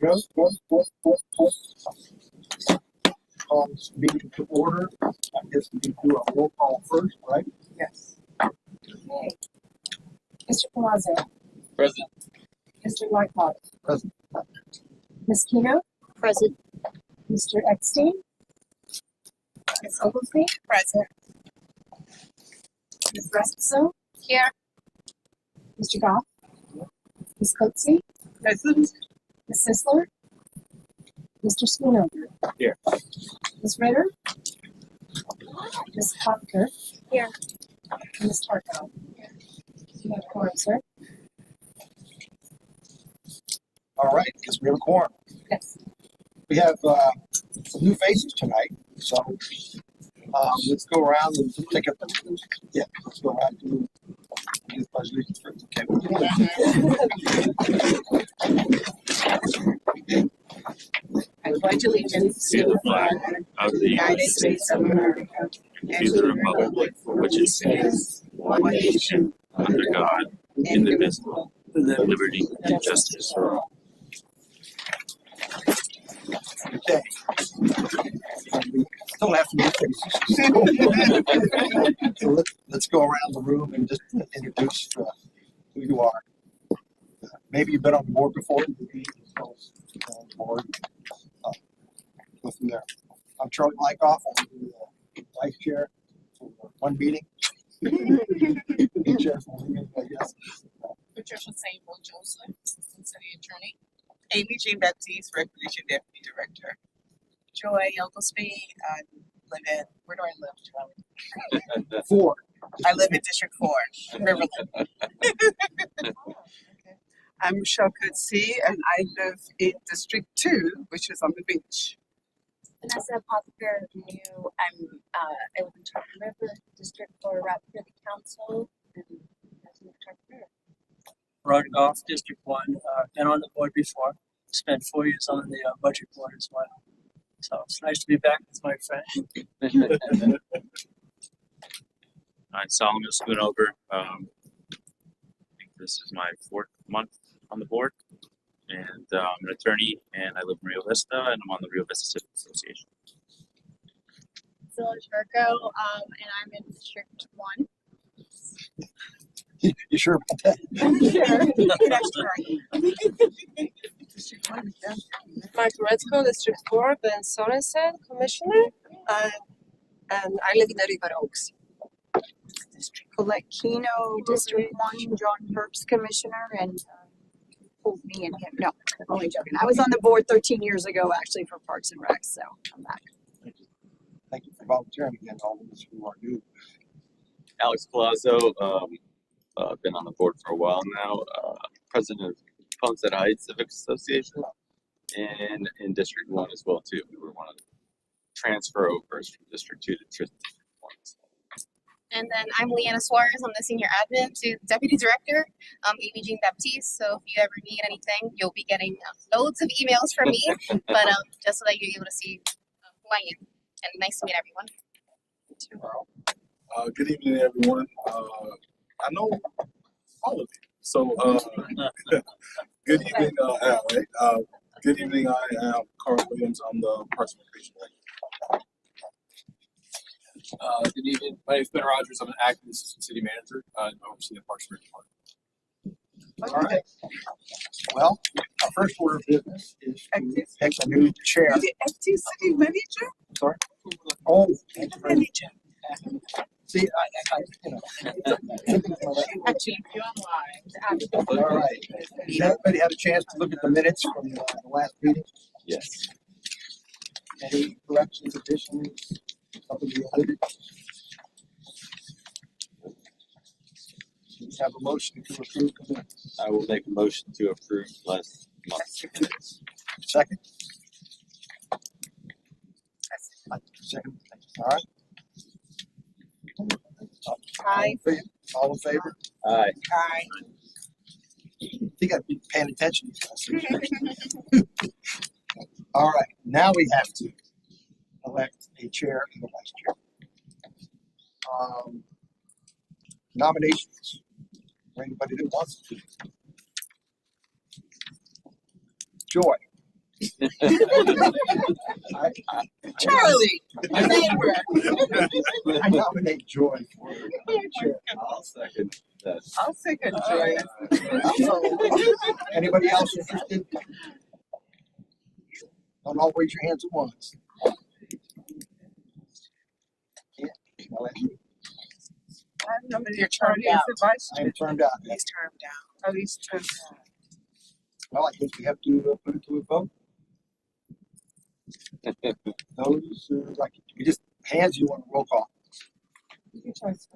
go. Call this meeting to order. I guess we can do a roll call first, right? Yes. Okay. Mr. Palazzo. Present. Mr. Whitehall. Present. Ms. Keno. Present. Mr. Eckstein. Ms. Oglesby. Present. Ms. Rasmussen. Here. Mr. Goff. Ms. Coatsey. Present. Ms. Sisler. Mr. Schoonover. Here. Ms. Ritter. Ms. Hopker. Here. And Ms. Tarko. You have quorum, sir? All right, guess we have a quorum. Yes. We have some new faces tonight, so let's go around and take a let's go around and do the pledge of allegiance first. Okay. I pledge allegiance To the flag of the United States of America and to the republic for which it stands, one nation, under God, indivisible, with liberty and justice for all. Okay. Don't have to be faces. So let's go around the room and just introduce who you are. Maybe you've been on the board before. Maybe on the board. Go from there. I'm Charlie Lykoff. I'm the vice chair for one meeting. Be chair for one meeting, I guess. Patricia Samuel Joseph, Assistant City Attorney. Amy Jean Baptiste, Recreation Deputy Director. Joy Oglesby, I live in, where do I live, Charlie? 4. I live in District 4, Riverland. I'm Michelle Coetzee, and I live in District 2, which is on the beach. Vanessa Apotheker, new. I live in Tarpon River, District 4, rep for the council, and that's in Tarpon River. Rod Goff, District 1, been on the board before, spent 4 years on the budget board as well. So it's nice to be back with my friend. I'm Solomon Schoonover. I think this is my 4th month on the board. And I'm an attorney, and I live in Rio Vista, and I'm on the Rio Vista Civic Association. Zilla Turco, and I'm in District 1. You sure about that? Mark Redco, District 4, Ben Sorensen, Commissioner, and I live in the River Oaks. Colette Keno, District 1, John Herbst, Commissioner, and me and him. No, I'm only joking. I was on the board 13 years ago, actually, for Parks and Recs, so I'm back. Thank you for volunteering again, all of us who are new. Alex Palazzo, been on the board for a while now, president of Homestead Heights Civic Association, and in District 1 as well too. We were one of the transfer overs from District 2 to District 1. And then I'm Leanna Suarez. I'm the senior admin to Deputy Director, Amy Jean Baptiste. So if you ever need anything, you'll be getting loads of emails from me. But just so that you're able to see who I am. And nice to meet everyone. Good evening, everyone. I know all of you. So, good evening, Al, right? Good evening, I am Carl Williams. I'm the Parks and Recreation Director. Good evening. My name is Ben Rogers. I'm an acting assistant city manager and oversee the Parks and Rec Department. All right. Well, our first order of business is to pick a new chair. Acting City Manager? Sorry? Oh, Manager. see, I Actually, if you're online. all right. Has everybody had a chance to look at the minutes from the last meeting? Yes. Any corrections, additions, something you omitted? Let's have a motion to approve the minutes. I will make a motion to approve last month's minutes. Second? Second. All right. Aye. All in favor? Aye. Aye. You got to be paying attention. All right, now we have to elect a chair and a vice chair. Nominations for anybody that wants to. Joy. Charlie, my neighbor. I nominate Joy for chair. I'll second that. I'll second Joy. Anybody else interested? Don't all raise your hands at once. Yeah, I'll let you- I nominate You're turned Charlie as out. the vice I chair. am turned out. He's termed down. At least turned out. Well, I think we have to put it to a vote. Those, like, we just hands you on a roll call. Your choice.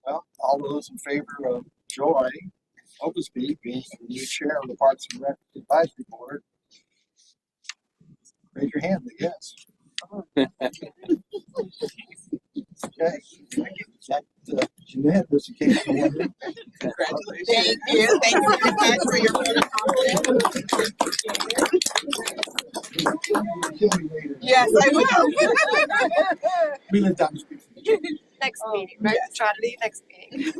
Well, all those in favor of Joy Oglesby being the new chair of the Parks and Rec Advisory Board, raise your hand, I guess. Okay. That, unanimous in case you wondered. Congratulations. Thank you. Thank you very much for your vote of confidence. Kill me later. Yes, I will. We live down the street from each other. Next meeting, right? Charlie, next meeting.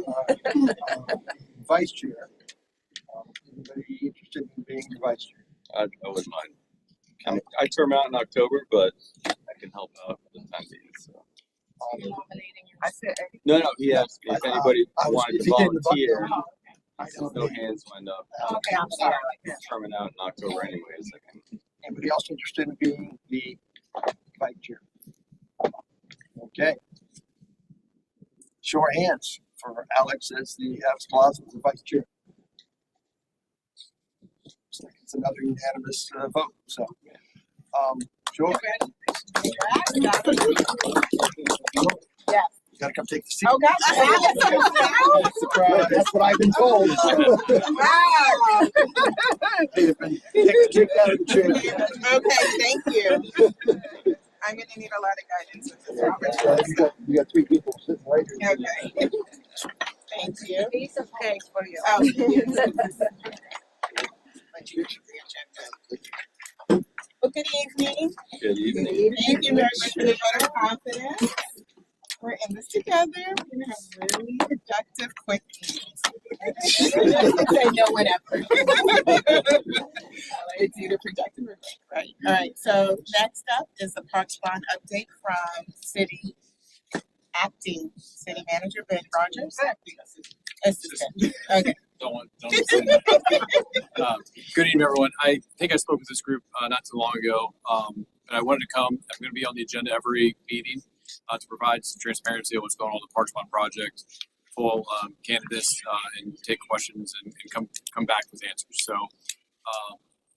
Vice chair. Anybody interested in being the vice chair? I wouldn't mind. I term out in October, but I can help out for the time being. So. I said, No, he asked me if anybody I was- wanted if to he didn't volunteer. I Since don't no know. hands went up. Okay, I'm sorry. Terming out in October anyways. I can. Anybody else interested in being the vice chair? Okay. Show our hands for Alex as Plaza as the vice chair. Looks like it's another unanimous vote, so. Joy. Yeah. You gotta come take the seat. Oh, gosh. Surprise, that's what I've been told. Wow. They've been kicked out of the chair. Okay, thank you. I'm gonna need a lot of guidance with this conversation. You got three people sitting right here. Okay. Thank you. piece of cake for you. Oh. Well, good evening. Good evening. Thank you very much for the vote of confidence. We're in this together. We're gonna have really productive, quick meetings. Say no, whatever. It's either productive or quick, right? All right. So next up is the Parks Bond update from acting city manager Ben Rogers. Assistant. Okay. Don't say that. Good evening, everyone. I think I spoke with this group not too long ago, and I wanted to come. I'm going to be on the agenda every meeting to provide some transparency on what's going on with the Parks Bond project, full candidates, and take questions and come back with answers. So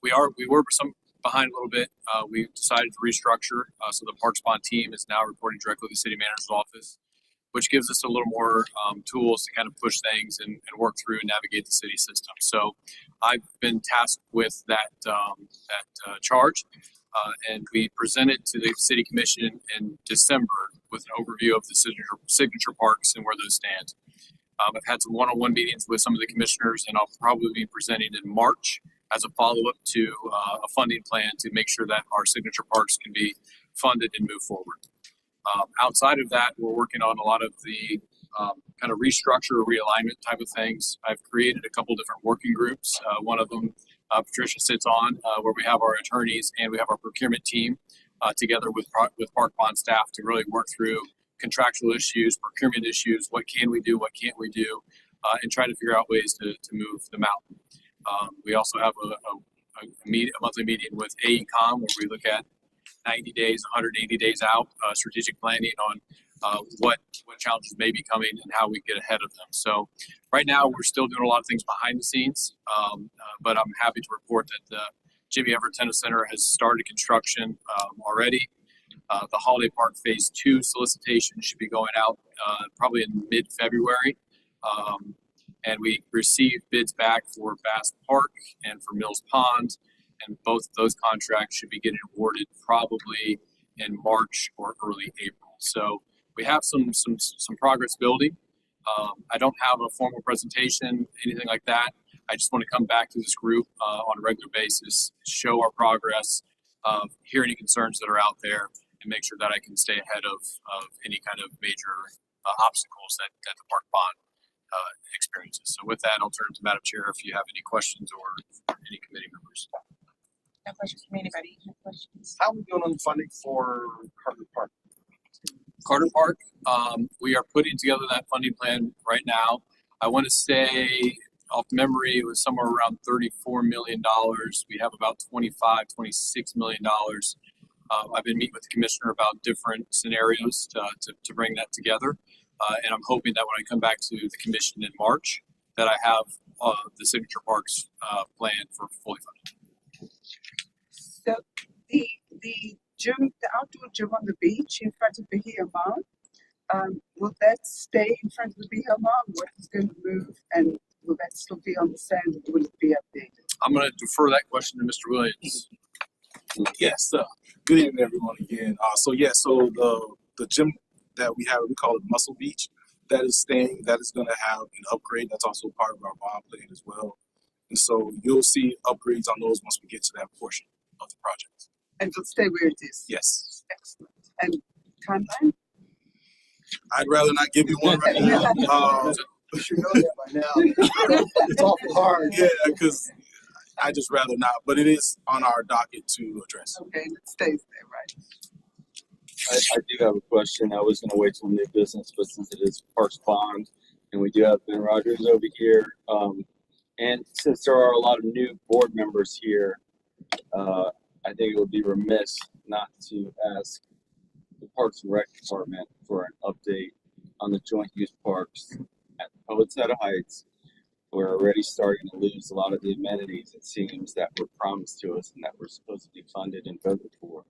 we were some behind a little bit. We decided to restructure, so the Parks Bond team is now reporting directly to the city manager's office, which gives us a little more tools to kind of push things and work through and navigate the city system. So I've been tasked with that charge, and we presented to the city commission in December with an overview of the signature parks and where those stand. I've had some one-on-one meetings with some of the commissioners, and I'll probably be presenting in March as a follow-up to a funding plan to make sure that our signature parks can be funded and move forward. Outside of that, we're working on a lot of the kind of restructure or realignment type of things. I've created a couple different working groups. One of them, Patricia sits on, where we have our attorneys and we have our procurement team together with Park Bond staff to really work through contractual issues, procurement issues, what can we do, what can't we do, and try to figure out ways to move them out. We also have a monthly meeting with AECOM where we look at 90 days, 180 days out, strategic planning on what challenges may be coming and how we get ahead of them. So right now we're still doing a lot of things behind the scenes, but I'm happy to report that the Jimmy Everett Tennis Center has started construction already. The Holiday Park Phase 2 solicitation should be going out probably in mid-February. And we received bids back for Bass Park and for Mills Pond, and both of those contracts should be getting awarded probably in March or early April. So we have some progress building. I don't have a formal presentation, anything like that. I just want to come back to this group on a regular basis, show our progress, hear any concerns that are out there, and make sure that I can stay ahead of any kind of major obstacles that the Park Bond experiences. So with that, I'll turn to Madam Chair if you have any questions or any committee members. No questions from anybody? No questions? How are we doing on funding for Carter Park? Carter Park, we are putting together that funding plan right now. I want to say off memory, it was somewhere around $34 million. We have about $26 million. I've been meeting with the commissioner about different scenarios to bring that together. And I'm hoping that when I come back to the commission in March, that I have the Signature Parks plan for fully funded. So the gym, the outdoor gym on the beach in front of Bahia Mall, will that stay in front of the Bahia Mall? What is going to move, and will that still be on the sand, or will it be updated? I'm going to defer that question to Mr. Williams. Yes, good evening, everyone, again. So the gym that we have, we call it Muscle Beach, that is staying, that is going to have an upgrade. That's also part of our bond plan as well. And so you'll see upgrades on those once we get to that portion of the project. And it'll stay where it is? Yes. Excellent. And timeline? I'd rather not give you one right now. You should know that by now. It's awful hard. Yeah, because I just rather not, but it is on our docket to address. Okay, and it stays there, right? I do have a question. I was gonna wait till new business, but since it is Parks Bond, and we do have Ben Rogers over here, and since there are a lot of new board members here, I think it would be remiss not to ask the Parks and Rec Department for an update on the joint use parks at Poinsettia Heights. We're already starting to lose a lot of the amenities, it seems, that were promised to us and that were supposed to be funded and voted for.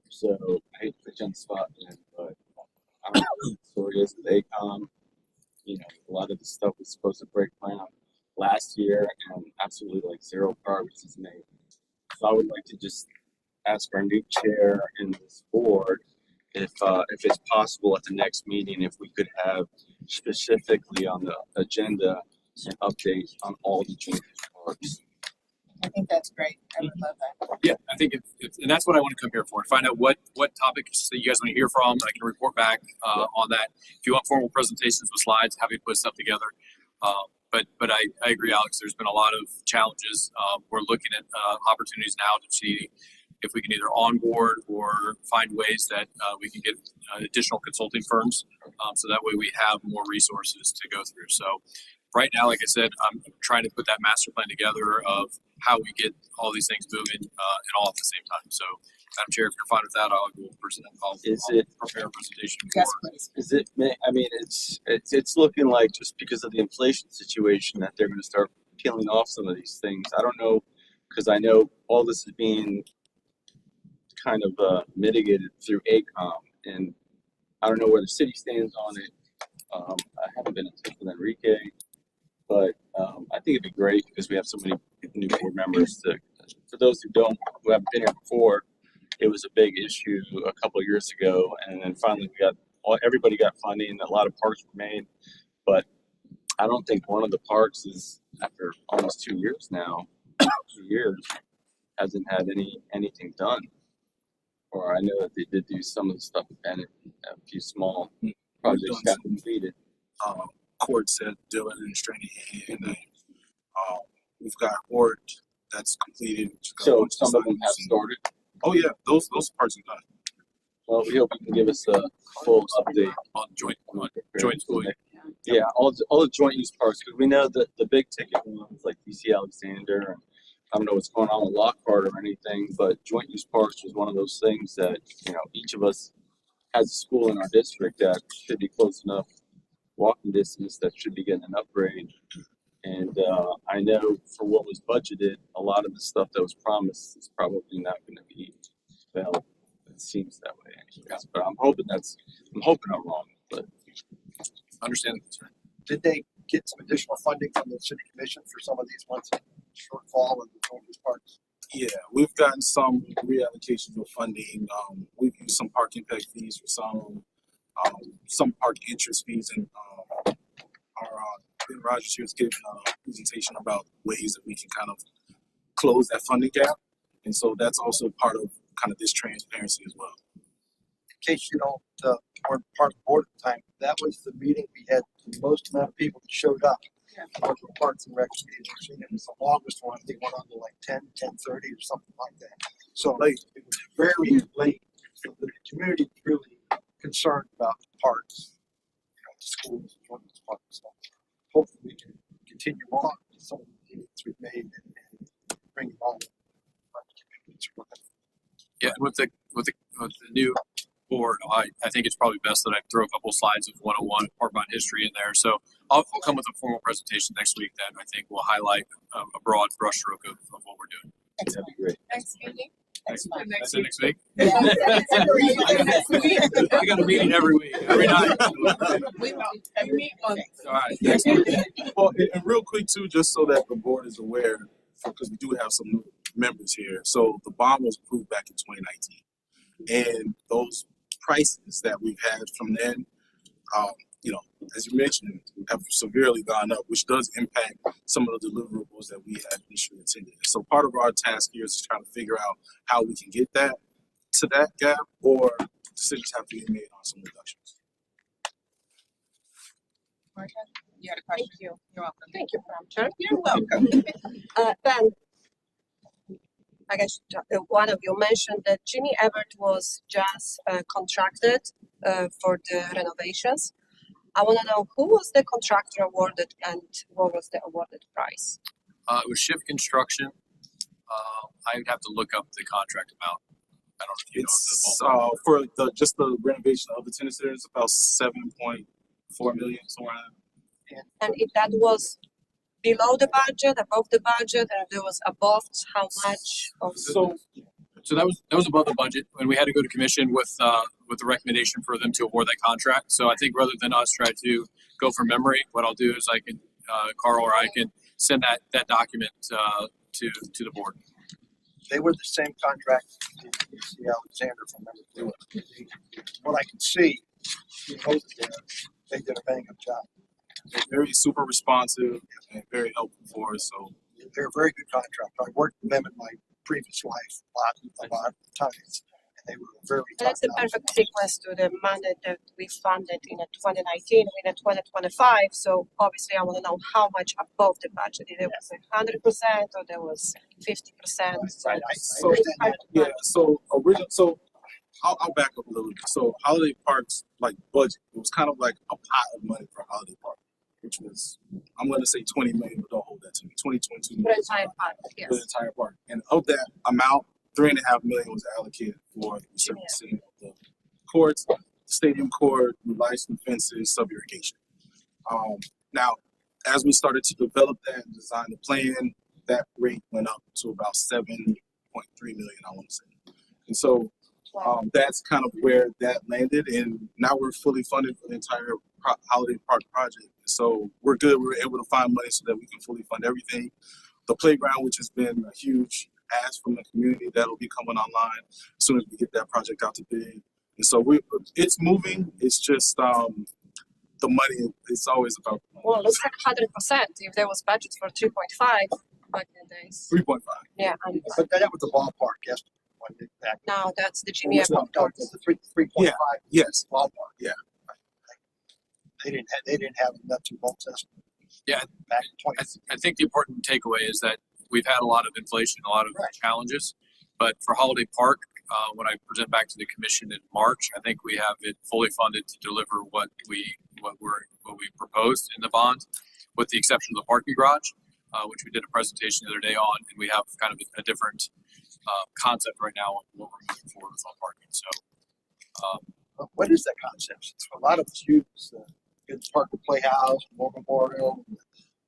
So I hate to put you on the spot, man, but I don't know what the story is with ACOM. You know, a lot of the stuff was supposed to break ground last year, and absolutely like zero progress is made. So I would like to just ask our new chair and this board if it's possible at the next meeting, if we could have specifically on the agenda an update on all the joint parks. I think that's great. I would love that. Yeah, I think and that's what I want to come here for, to find out what topics that you guys want to hear from. I can report back on that. If you want formal presentations with slides, happy to put stuff together. But I agree, Alex, there's been a lot of challenges. We're looking at opportunities now to see if we can either onboard or find ways that we can get additional consulting firms, so that way we have more resources to go through. So right now, like I said, I'm trying to put that master plan together of how we get all these things moving and all at the same time. So, Madam Chair, if you're fine with that, I'll go present. I'll prepare a presentation. Yes, please. Is it? I mean, it's looking like just because of the inflation situation that they're going to start peeling off some of these things. I don't know, because I know all this is being kind of mitigated through ACOM, and I don't know where the city stands on it. I haven't been in touch with Enrique, but I think it'd be great because we have so many new board members. For those who haven't been here before, it was a big issue a couple of years ago, and then finally everybody got funding. A lot of parks were made, but I don't think one of the parks is, after almost 2 years now, 2 years, hasn't had anything done. Or I know that they did do some of the stuff at Bennett, a few small projects got completed. Court said Dylan and Straining, and then we've got Hort that's completed. So some of them have started. Oh yeah, those parts are done. Well, we hope you can give us a full update on joint school. Yeah, all the joint use parks, because we know that the big ticket ones like DC Alexander, and I don't know what's going on with Lockhart or anything, but joint use parks was one of those things that, you know, each of us has a school in our district that should be close enough walking distance that should be getting an upgrade. And I know for what was budgeted, a lot of the stuff that was promised is probably not going to be well. It seems that way, anyways. But I'm hoping I'm wrong. But understand the concern. Did they get some additional funding from the city commission for some of these ones? Shortfall in the joint use parks? Yeah, we've gotten some reallocations of funding. We've used some park impact fees for some park interest fees, and our Ben Rogers here is giving a presentation about ways that we can kind of close that funding gap, and so that's also part of kind of this transparency as well. In case you don't, weren't part of the board at the time, that was the meeting we had the most amount of people that showed up Parks and Rec meetings, and it was the longest one, they went on to like 10:30 or something like that. So late, it was very late. So the community was really concerned about the parks, the schools, and children's parks. So hopefully we can continue on with some of the deals we've made and bring it on. Yeah, and with the new board, I think it's probably best that I throw a couple slides of 101 Park Bond history in there. So I'll come with a formal presentation next week that I think will highlight a broad brushstroke of what we're doing. That'd be great. Next meeting. That's it next week. Next week. I got a meeting every week, every night. We meet on. All right, next week. Well, and real quick too, just so that the board is aware, because we do have some new members here. So the bond was approved back in 2019, and those prices that we've had from then, as you mentioned, have severely gone up, which does impact some of the deliverables that we had initially intended. So part of our task here is to try to figure out how we can get that to that gap, or decisions have to be made on some reductions. Marcia, you had a question? Thank you. You're welcome. Thank you, Madam Chair. You're welcome. Ben, I guess one of you mentioned that Jimmy Everett was just contracted for the renovations. I want to know who was the contractor awarded and what was the awarded price? It was Shift Construction. I would have to look up the contract amount. I don't know if you It's know the for just the renovation of the tennis center, it's about 7.4 million, somewhere around there. And if that was below the budget, above the budget, and there was above, how much? So that was above the budget, and we had to go to commission with the recommendation for them to award that contract. So I think rather than us try to go from memory, what I'll do is I can Carl or I can send that document to the board. They were the same contract as C. Alexander from Member Lewis. What I can see, they did a bang up job. They're very super responsive and very helpful for us. So they're a very good contractor. I worked with them in my previous life a lot of times, and they were very And that's the top-notch. perfect sequence to the mandate that we funded in 2019 with 2025. So obviously, I want to know how much above the budget. If it was 100% or there was 50%. Right. So I'll back up a little bit. So Holiday Park's budget, it was kind of like a pot of money for Holiday Park, which was, I'm going to say 20 million, but don't hold that to me. 22 For million the entire park, yes. for the entire park. And of that amount, 3.5 million was allocated for the servicing of the courts, stadium court, licensed fences, sub-irrigation. Now, as we started to develop that and design the plan, that rate went up to about 7.3 million, I want to say. And so that's kind of where that landed, and now we're fully funded for the entire Holiday Park project. So we're good. We were able to find money so that we can fully fund everything. The playground, which has been a huge ask from the community, that'll be coming online as soon as we get that project out to bid. And so it's moving. It's just the money. It's always about the money. Well, it looks like 100%. If there was budget for 3.5 back in the days. 3.5. Yeah. But that was the ballpark yesterday. Back Now that's the Jimmy Everett the 3.5 Yes. ballpark. Yeah. They didn't have nuts and bolts estimate. Yeah. Back in 20. I think the important takeaway is that we've had a lot of inflation, a lot of challenges, but for Holiday Park, when I present back to the commission in March, I think we have it fully funded to deliver what we proposed in the bond, with the exception of the parking garage, which we did a presentation the other day on, and we have kind of a different concept right now on what we're moving forward with on parking. So, What is that concept? A lot of us use the Parker Playhouse, Morgan Memorial,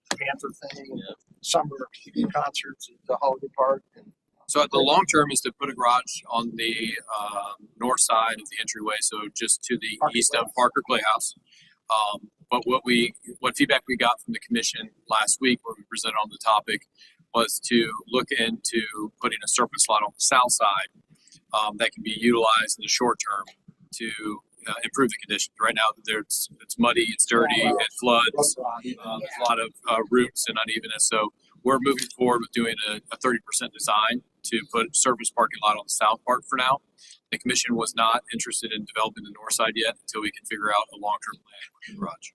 the Panther thing, summer concerts at the Holiday Park. So the long term is to put a garage on the north side of the entryway, so just to the east of Parker Playhouse. But what feedback we got from the commission last week when we presented on the topic was to look into putting a surface lot on the south side that can be utilized in the short term to improve the conditions. Right now, it's muddy, it's dirty, it floods. There's a lot of roots and unevenness. So we're moving forward with doing a 30% design to put a surface parking lot on the south part for now. The commission was not interested in developing the north side yet until we can figure out a long-term plan for the garage.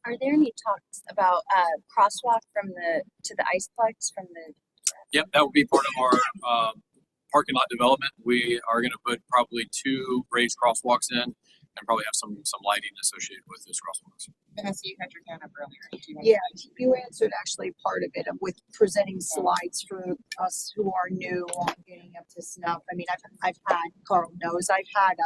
Are there any talks about crosswalk from the to the Iceplex from the? Yep, that would be part of our parking lot development. We are going to put probably 2 raised crosswalks in, and probably have some lighting associated with those crosswalks. Vanessa, you had your hand up earlier. Do you want Yeah, you answered actually part of it with presenting slides for us who are new on getting up to snuff. I mean, I've had, Carl knows, I've had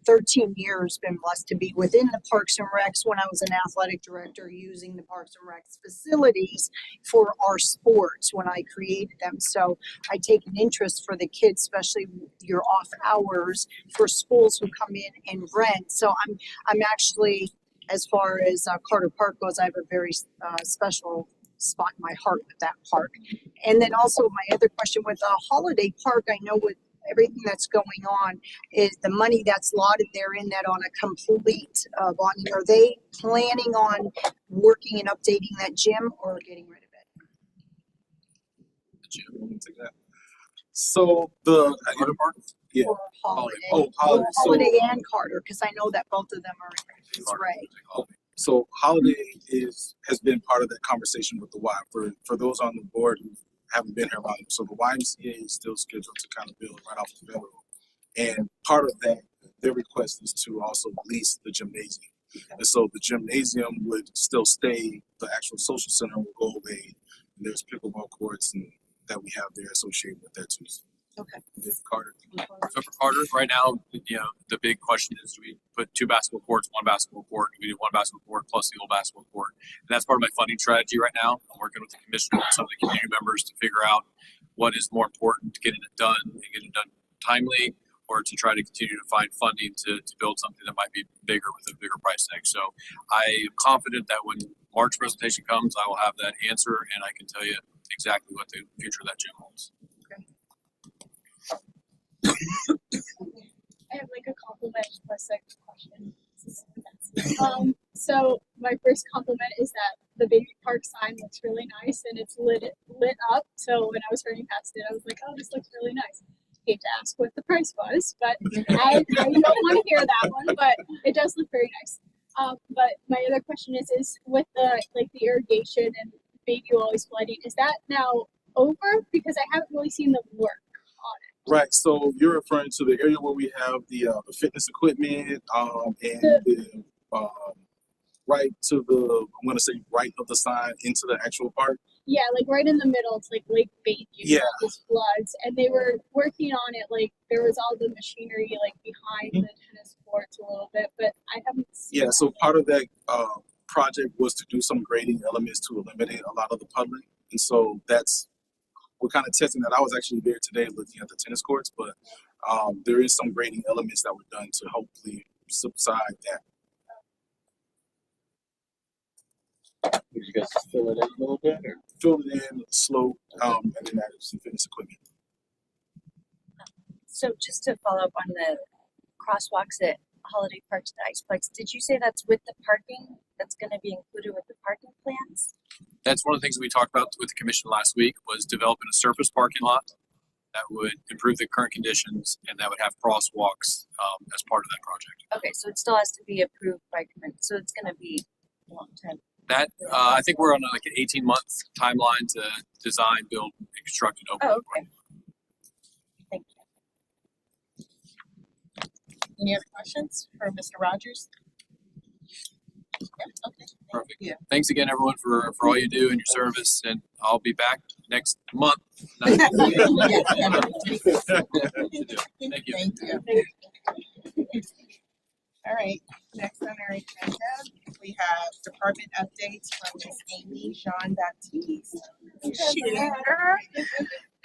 13 years been blessed to be within the Parks and Recs when I was an athletic director using the Parks and Recs facilities for our sports when I created them. So I take an interest for the kids, especially your off hours for schools who come in and rent. So I'm actually, as far as Carter Park goes, I have a very special spot in my heart with that park. And then also my other question with Holiday Park, I know with everything that's going on is the money that's allotted there in that on a complete bonding. Are they planning on working and updating that gym or getting rid of it? Jim, let me take that. So the Carter Park? Yeah. Or Holiday? Holiday. Holiday and Carter, because I know that both of them are in Ray. So Holiday has been part of that conversation with the Y. For those on the board who haven't been here long, so the YMCA is still scheduled to kind of build right off the railroad. And part of that, their request is to also lease the gymnasium. And so the gymnasium would still stay, the actual social center will go away. And there's pickleball courts and that we have there associated with that too. Okay. Yeah, Carter. So for Carter, right now, the big question is, do we put 2 basketball courts, 1 basketball court? Do we do 1 basketball court plus the old basketball court? And that's part of my funding strategy right now. I'm working with the commissioner and some of the community members to figure out what is more important to getting it done and getting it done timely, or to try to continue to find funding to build something that might be bigger with a bigger price tag. So I am confident that when March presentation comes, I will have that answer and I can tell you exactly what the future of that gym holds. I have like a compliment plus a question. So my first compliment is that the baby park sign looks really nice and it's lit up. So when I was running past it, I was like, oh, this looks really nice. Hate to ask what the price was, but I don't want to hear that one, but it does look very nice. But my other question is with the the irrigation and baby always flooding, is that now over? Because I haven't really seen them work on it. Right. So you're referring to the area where we have the fitness equipment and right to the, I'm going to say right of the sign into the actual park. Yeah, like right in the middle, it's like Lake Bait, Yeah. these floods, and they were working on it. Like there was all the machinery like behind the tennis courts a little bit, but I haven't seen. Yeah. So part of that project was to do some grading elements to eliminate a lot of the puddling, and so we're kind of testing that. I was actually there today looking at the tennis courts, but there is some grading elements that were done to hopefully subside that. Would you guys just fill it in a little bit? Or? Fill it in, slope, and then add some fitness equipment. So just to follow up on the crosswalks at Holiday Park to the Iceplex, did you say that's with the parking? That's going to be included with the parking plans? That's one of the things we talked about with the commission last week, was developing a surface parking lot that would improve the current conditions and that would have crosswalks as part of that project. Okay, so it still has to be approved by committee. So it's going to be a long time. That I think we're on like an 18-month timeline to design, build, and construct and open. Oh, okay. Thank you. Any other questions for Mr. Rogers? Yeah, okay. Perfect. Yeah. Thanks again, everyone, for all you do and your service, and I'll be back next month. Thank you. Thank you. All right, next on our agenda, we have department updates from Ms. Amy Jean Baptiste. Share.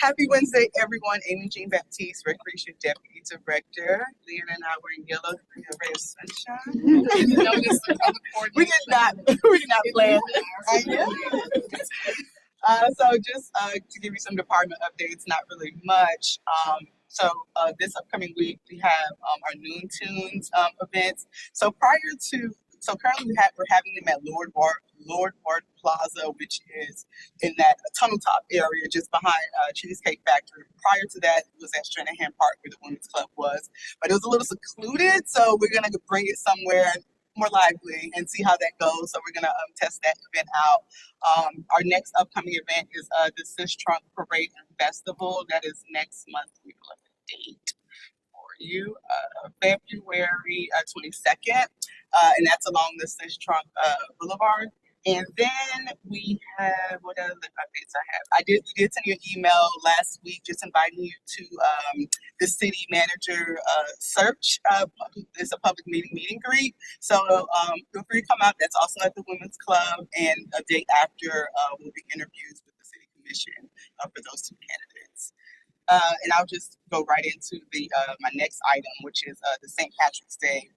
Happy Wednesday, everyone. Amy Jean Baptiste, Recreation Deputy Director. Leon and I were in yellow to bring a ray of sunshine. We did not plan. So just to give you some department updates, not really much. So this upcoming week we have our Noon Tunes events. So currently we're having them at Lord Ward Plaza, which is in that tunnel top area just behind Cheesecake Factory. Prior to that, it was at Stranahan Park where the Women's Club was, but it was a little secluded. So we're gonna bring it somewhere more lively and see how that goes. So we're gonna test that event out. Our next upcoming event is the Sis Trunk Parade and Festival. That is next month. We will have a date for you, February 22nd, and that's along the Sis Trunk Boulevard. And then we have, what other updates I have? We did send you an email last week just inviting you to the city manager search. It's a public meet and greet. So feel free to come out. That's also at the Women's Club. And a day after will be interviews with the city commission for those two candidates. And I'll just go right into the my next item, which is the St. Patrick's Day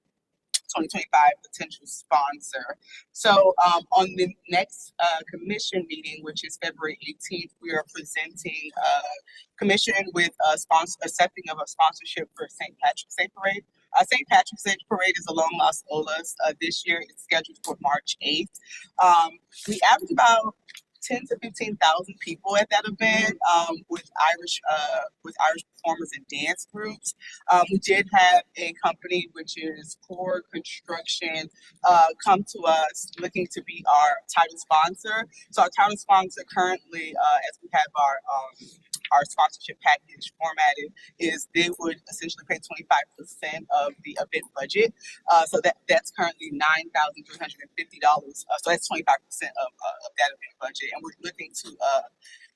2025 potential sponsor. So on the next commission meeting, which is February 18th, we are presenting commission with accepting of a sponsorship for St. Patrick's Day Parade. St. Patrick's Day Parade is along Las Olas. This year it's scheduled for March 8th. We average about 10 to 15,000 people at that event with Irish performers and dance groups. We did have a company, which is Core Construction, come to us looking to be our title sponsor. So our title sponsor currently, as we have our sponsorship package formatted, is they would essentially pay 25% of the event budget. So that's currently $9,350. So that's 25% of that event budget. And we're looking to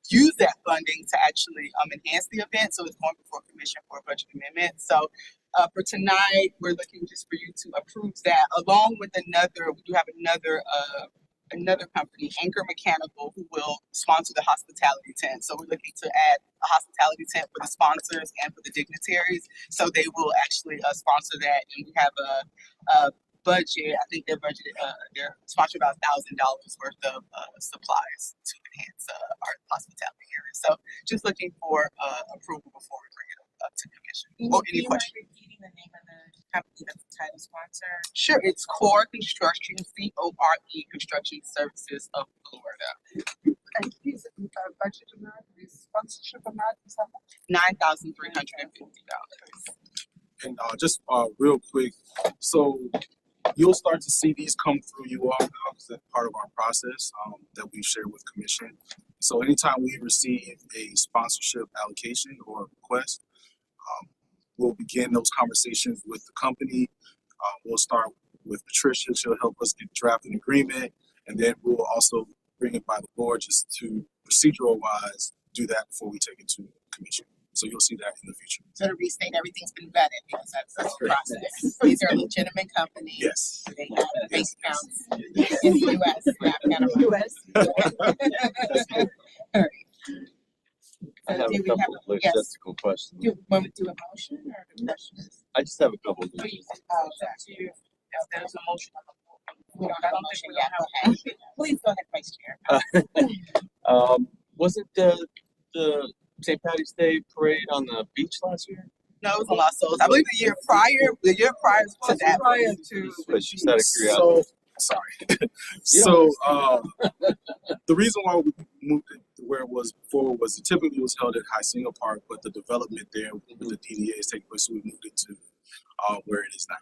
use that funding to actually enhance the event. So it's going before commission for a budget amendment. So for tonight, we're looking just for you to approve that, along with we do have another company, Anchor Mechanical, who will sponsor the hospitality tent. So we're looking to add a hospitality tent for the sponsors and for the dignitaries. So they will actually sponsor that. And we have a budget. I think they're sponsored about $1,000 worth of supplies to enhance our hospitality area. So just looking for approval before we bring it up to commission. Or any questions? Repeating the name of the company that's the title sponsor? Sure. It's Core Construction, CORE Construction Services of Florida. And please, budget amount, the sponsorship amount is how much? $9,350. And just real quick, so you'll start to see these come through you all now because that's part of our process that we share with commission. So anytime we receive a sponsorship allocation or request, we'll begin those conversations with the company. We'll start with Patricia. She'll help us get draft an agreement, and then we'll also bring it by the board just to procedural wise do that before we take it to commission. So you'll see that in the future. So to restate, everything's been vetted because that's the process. These are legitimate companies. Yes. They have bank accounts in the U.S. All right. I have Do a we have couple of yes. logistical questions. Do you want me to do a motion or the questions? I just have a couple of Please, logistical there's a motion on the floor. We don't have a motion yet. Okay. Please go ahead, Vice Chair. Wasn't the St. Patty's Day parade on the beach last year? No, it was on Las Olas. I believe the year prior to that. Prior to. But just out of curiosity. So, sorry. So, the reason why we moved it to where it was before was it typically was held at Hysinga Park, but the development there with the DDA is taking place, so we moved it to where it is now,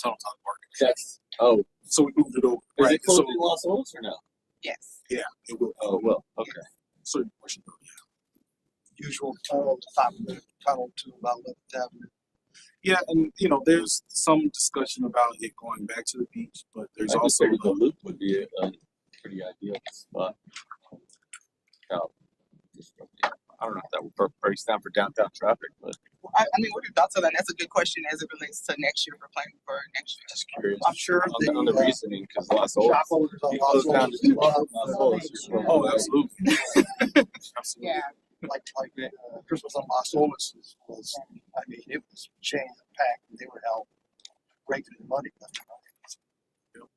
Tunnel Top Park. Yes. So we moved it over. Is Right. it close So, to Las Olas or no? Yes. yeah, it will. Oh, well, okay. Certain portion of it, yeah. Usual tunnel, top of the tunnel to about 11th Avenue. Yeah, and there's some discussion about it going back to the beach, but there's I just also figured the loop would be a pretty ideal spot. I don't know if that would break down for downtown traffic, but I mean, what are your thoughts on that? That's a good question as it relates to next year. We're planning for next year. just curious. I'm sure on the reasoning because Las shop Olas. owners on You Las close down Olas to love Las the Olas. oh, absolutely. Absolutely. Yeah. like Christmas on Las Olas was, I mean, it was jam packed. They were held raking in money left and right.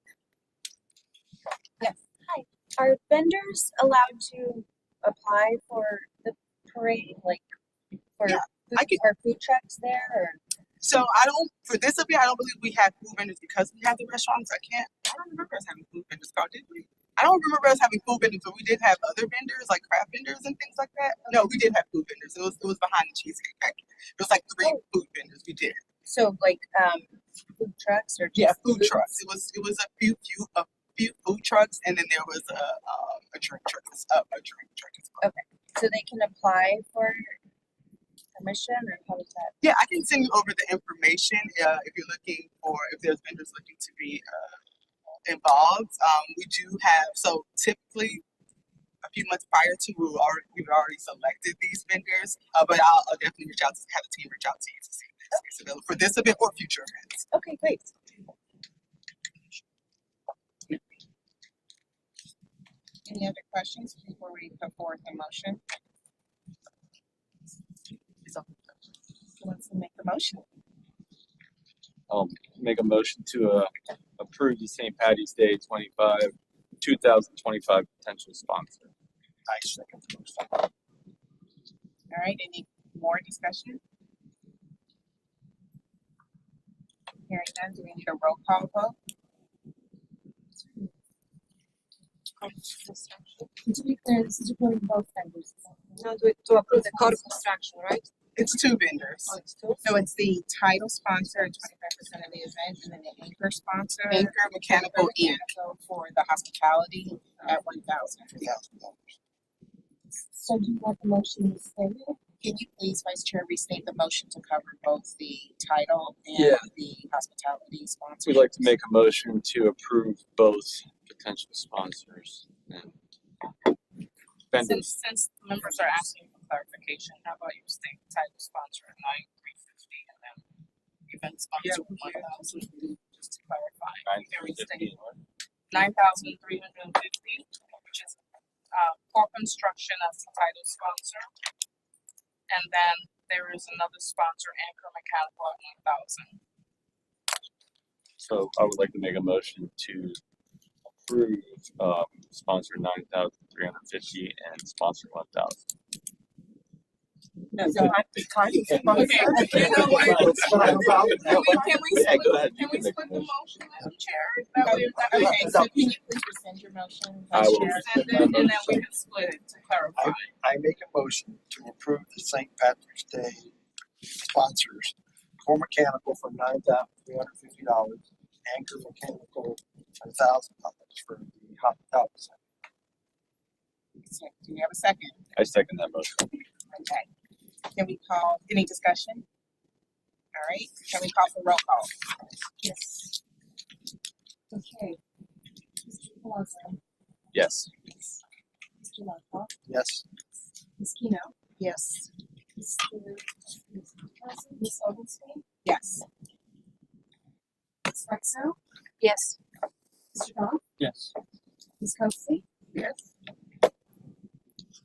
Yes. Hi. Are vendors allowed to apply for the parade, like for are food trucks there? Or? So for this event, I don't believe we have food vendors because we have the restaurants. I don't remember us having food vendors, Carl, did we? I don't remember us having food vendors, but we did have other vendors, like craft vendors and things like that. No, we did have food vendors. It was behind the Cheesecake Factory. It was like 3 food vendors. We did. So like food trucks or Yeah, just food foods? trucks. It was a few food trucks, and then there was a drink truck. A drink truck as well. Okay. So they can apply for permission or how does that? Yeah, I can send you over the information if you're looking for if there's vendors looking to be involved. We do have typically a few months prior to we've already selected these vendors, but I'll definitely have the team reach out to you to see if there's space available for this event or future events. Okay, great. Any other questions before we put forth a motion? Who wants to make the motion? I'll make a motion to approve the St. Patty's Day 2025 potential sponsor. I second the motion. All right, any more discussion? Hearing none, do we need a roll call vote? To be clear, this is approving both vendors. No, to approve the code of construction, right? It's two vendors. Oh, it's two? So it's the title sponsor, 25% of the event, and then the anchor sponsor. Anchor Mechanical Inc. For the hospitality at $1,000. So do you want the motion stated? Can you please, Vice Chair, restate the motion to cover both the title and Yeah. the hospitality sponsor? We'd like to make a motion to approve both potential sponsors and vendors. Since members are asking for clarification, how about you state title sponsor at $9,350 and then event sponsor $1,000, just to clarify. Can we state $9,350, which is Core Construction as the title sponsor, and then there is another sponsor, Anchor Mechanical at $1,000. So I would like to make a motion to approve sponsor 9,350 and sponsor 1,000. No, so the title sponsor. Okay, you know what? Can we Yeah, go ahead. Can we split the motion, Madam Chair? That way, okay, so can you please rescind your motion, I Vice will Chair, rescind and my then we motion. can split it to clarify. I make a motion to approve the St. Patrick's Day sponsors. Core Mechanical for $9,350, Anchor Mechanical for $1,000 for the hospitality center. So, do we have a second? I second that motion. Okay. Can we call, any discussion? All right, can we call for roll call? Yes. Okay. Mr. Palazzo, Yes. Mr. Lockhart, Yes. Ms. Kino, Yes. Ms. Oglesby, Yes. Ms. Rexo, Yes. Mr. Goff, Yes. Ms. Coakley, Yes.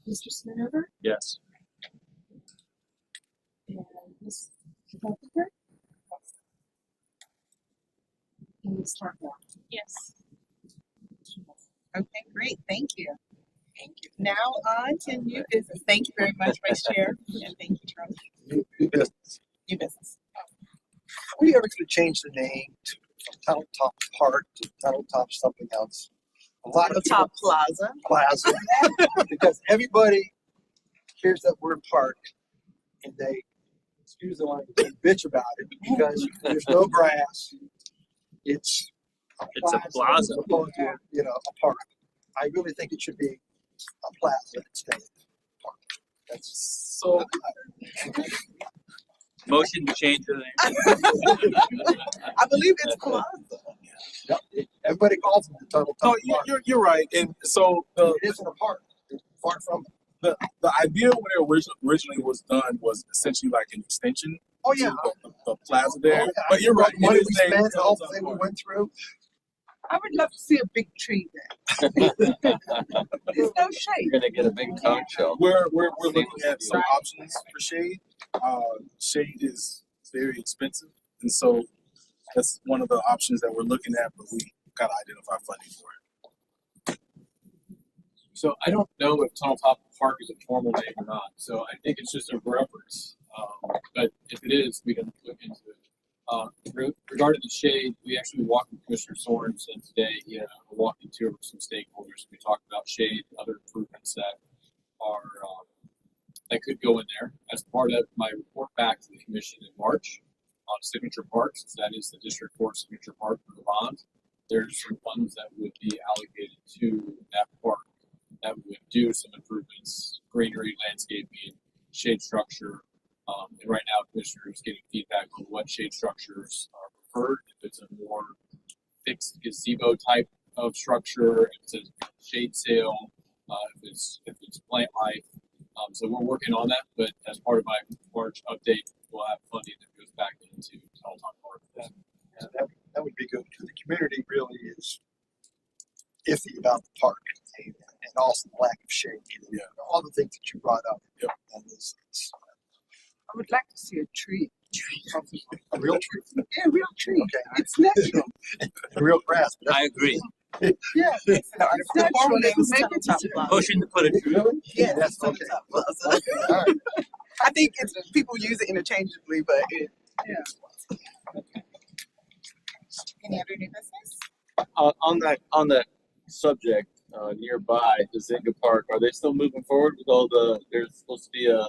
Mr. Sminover, Yes. and Ms. Carpenter. And Ms. Tarpon. Yes. Okay, great, thank you. Thank you. Now on to new business. Thank you very much, Vice Chair, and thank you, Charlie. New business. New business. Are we ever going to change the name from Tunnel Top Park to Tunnel Top something else? A lot of Top people, Plaza. Plaza, because everybody hears that word park and they, excuse the language, they bitch about it because there's no grass. It's a plaza. as opposed to, a park. I really think it should be a plaza instead of a park. That's So Motion to change the name. I believe it's Plaza. Yep, everybody calls it the Tunnel Top No, Park. you're right. And so It isn't a park. It's far from it. the idea when it originally was done was essentially like an extension Oh to yeah. the plaza there. Oh, yeah. But you're right. Money It we is named spent, all the Tunnel thing we Top went through. I would love to see a big tree there. There's no shade. You're gonna get a big cone show. We're looking at some options for shade. Shade is very expensive, and so that's one of the options that we're looking at. But we gotta identify funding for it. So I don't know if Tunnel Top Park is a formal name or not, so I think it's just a reference. But if it is, we can look into it. Regarding the shade, we actually walked with Commissioner Sorensen today. He had a walking tour with some stakeholders. We talked about shade, other improvements that are that could go in there as part of my report back to the commission in March. on Signature Parks. That is the District 4 Signature Park for the bond. There's some funds that would be allocated to that park that would do some improvements, greenery, landscaping, shade structure. And right now, commissioners getting feedback on what shade structures are preferred. If it's a more fixed gazebo type of structure, if it's a shade sail, if it's plant life. So we're working on that, but as part of my March update, we'll have funding that goes back into Peloton Park. That would be good, because the community really is iffy about the park and also the lack of shade. Yeah. All the things that you brought up. Yep. And it's I would like to see a tree. a real tree. Yeah, a real tree. Okay. It's natural. Real grass. But I agree. Yeah, It's an it's natural. They artificial make it top easy. block. Motion to put it through. Really? Yeah, That's that's okay. okay. Okay, all right. I think it's people use it interchangeably, but any other new business? On that subject, nearby, the Zynga Park, are they still moving forward with all there's supposed to be a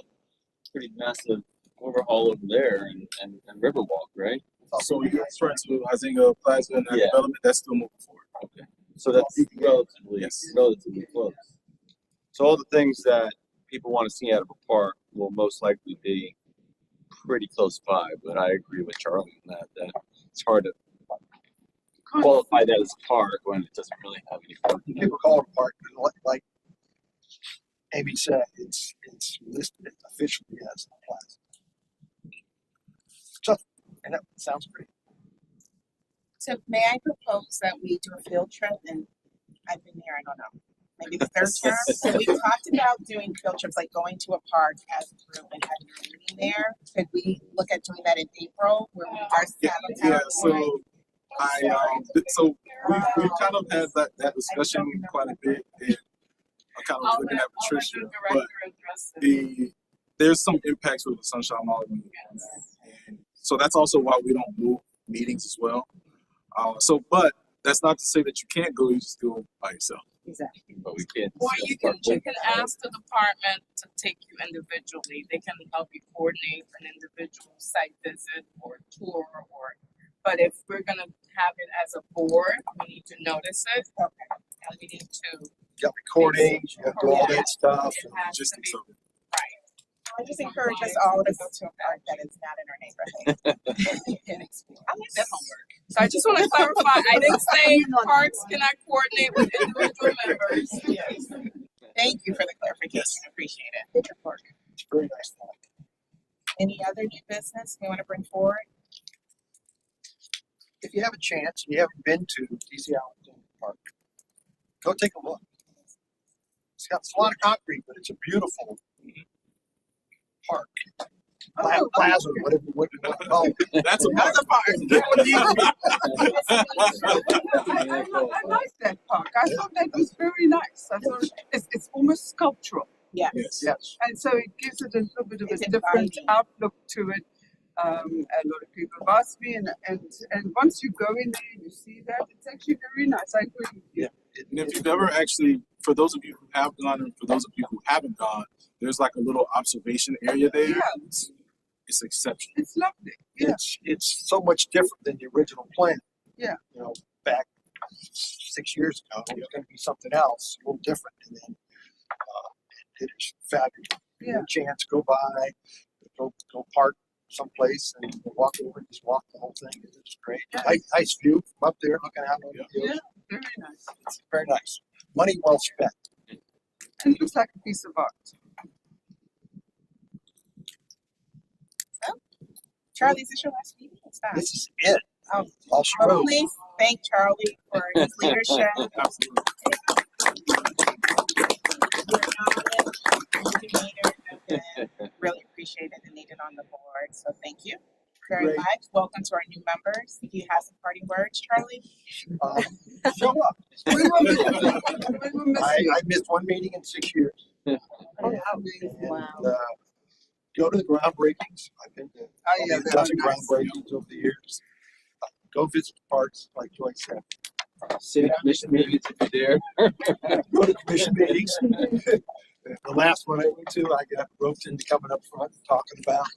pretty massive overhaul over there and Riverwalk, right? So you're referring to Hazinga Plaza and that Yeah. development, that's still moving forward. Okay. So that's relatively close. So all the things that people want to see out of a park will most likely be pretty close by, but I agree with Charlie on that it's hard to qualify that as a park when it doesn't really have any parking. People call it a park, but like Amy said, it's listed officially as a plaza. So, and that sounds great. So may I propose that we do a field trip? And I've been here, I don't know, maybe the third term. So we talked about doing field trips, like going to a park as a group and having a meeting there. Could we look at doing that in April where we are Yeah, so we kind of had that discussion quite a bit, and I kind of was looking at Patricia, but there's some impacts with the Sunshine Law, and so that's also why we don't move meetings as well. But that's not to say that you can't go; you just go by yourself. Exactly. But we can't. Or you can ask the department to take you individually. They can help you coordinate an individual site visit or tour but if we're gonna have it as a board, we need to notice it. Okay. And we need to, You got recordings, you got to do all that stuff. it has to be, I just encourage us all to go to a park that is not in our neighborhood. And explore. I like that homework. so I just wanna clarify, I didn't say parks cannot coordinate with individual members. Yes. Thank you for the clarification. Appreciate it. It's very nice. Any other new business we want to bring forward? If you have a chance and you haven't been to DC Allen Park, go take a look. It's got a lot of concrete, but it's a beautiful park. Plaza, whatever you want to call it. That's a That's a park. I like that park. I thought that was very nice. I thought it's almost sculptural. Yes. Yes. And so it gives it a little bit of It's a different inviting. outlook to it. A lot of people have asked me, and once you go in there and you see that, it's actually very nice. I agree. Yeah. And if you've ever actually, for those of you who have gone and for those of you who haven't gone, there's like a little observation area there. Yeah. It's exceptional. It's lovely. Yeah. It's so much different than the original plan. Yeah. You know, back 6 years ago, it was going to be something else, a little different, and then it is fabulous. Yeah. Get a chance, go by, go park someplace and walk over and just walk the whole thing. It's great. Nice view from up there, looking out on the hills. Yeah. Very nice. It's very nice. Money well spent. And it looks like a piece of art. Charlie, is this your last meeting? It's not. This is it. Oh, All she well, wrote. please thank Charlie for his leadership. Absolutely. Really appreciate it and needed on the board. So thank you very Great. much. Welcome to our new members. If you have some parting words, Charlie. Show up. We will miss you. I missed one meeting in 6 years. And, go to the groundbreakings. I've been to yeah, a they're dozen nice. groundbreakings over the years. Go visit the parks, like Joy said. City commission meetings if you're there. Go to commission meetings. The last one I went to, I got roped into coming up front and talking about.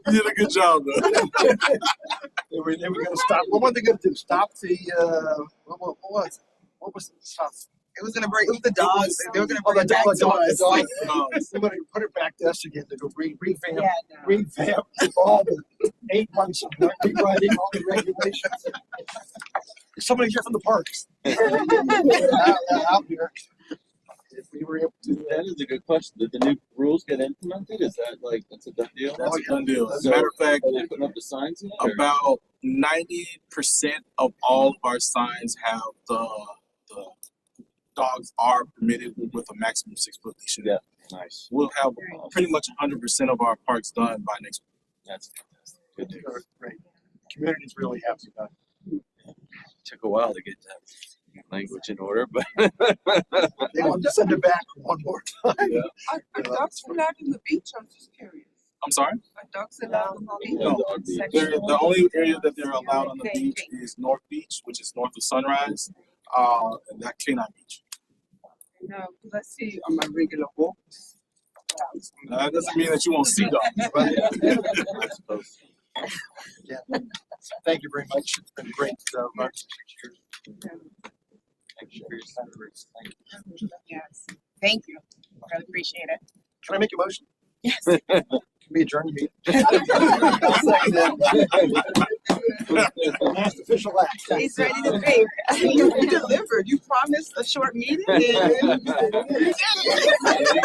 You did a good job, though. They were gonna stop, what were they gonna do? Stop the, what was it? What was it? Stop. It was gonna bring, it was the dogs, they were gonna Oh, bring the it back dog, to the dog. us. They're gonna put it back to us again to go revamp, Yeah, no. revamp all the 8 months of rewriting all the regulations. Somebody here from the parks. Out here. If we were able to. That is a good question. Did the new rules get implemented? Is that like, that's a done deal? That's a done deal. As a So, matter of fact, are they putting up the signs yet? or- about 90% of all of our signs have the dogs are permitted with a maximum 6-foot leash. Yeah, nice. We'll have pretty much 100% of our parks done by next week. That's fantastic. Good news. Great. Community's really happy about it. Took a while to get that language in order, but They want to send it back one more time. yeah. Are dogs allowed on the beach? I'm just curious. I'm sorry? Are dogs allowed on the beach? No, the only area that they're allowed on the beach is North Beach, which is north of Sunrise, and that Canine Beach. No, because I see on my regular walks. That doesn't mean that you won't see dogs, but I suppose. Yeah. Thank you very much. It's been great, Mark, 6 years. Thank you for your service. Thank you. Yes, thank you, I really appreciate it. Can I make a motion? Yes. Can we adjourn the meeting? Last official act. He's ready to drink. You delivered, you promised a short meeting and you did it.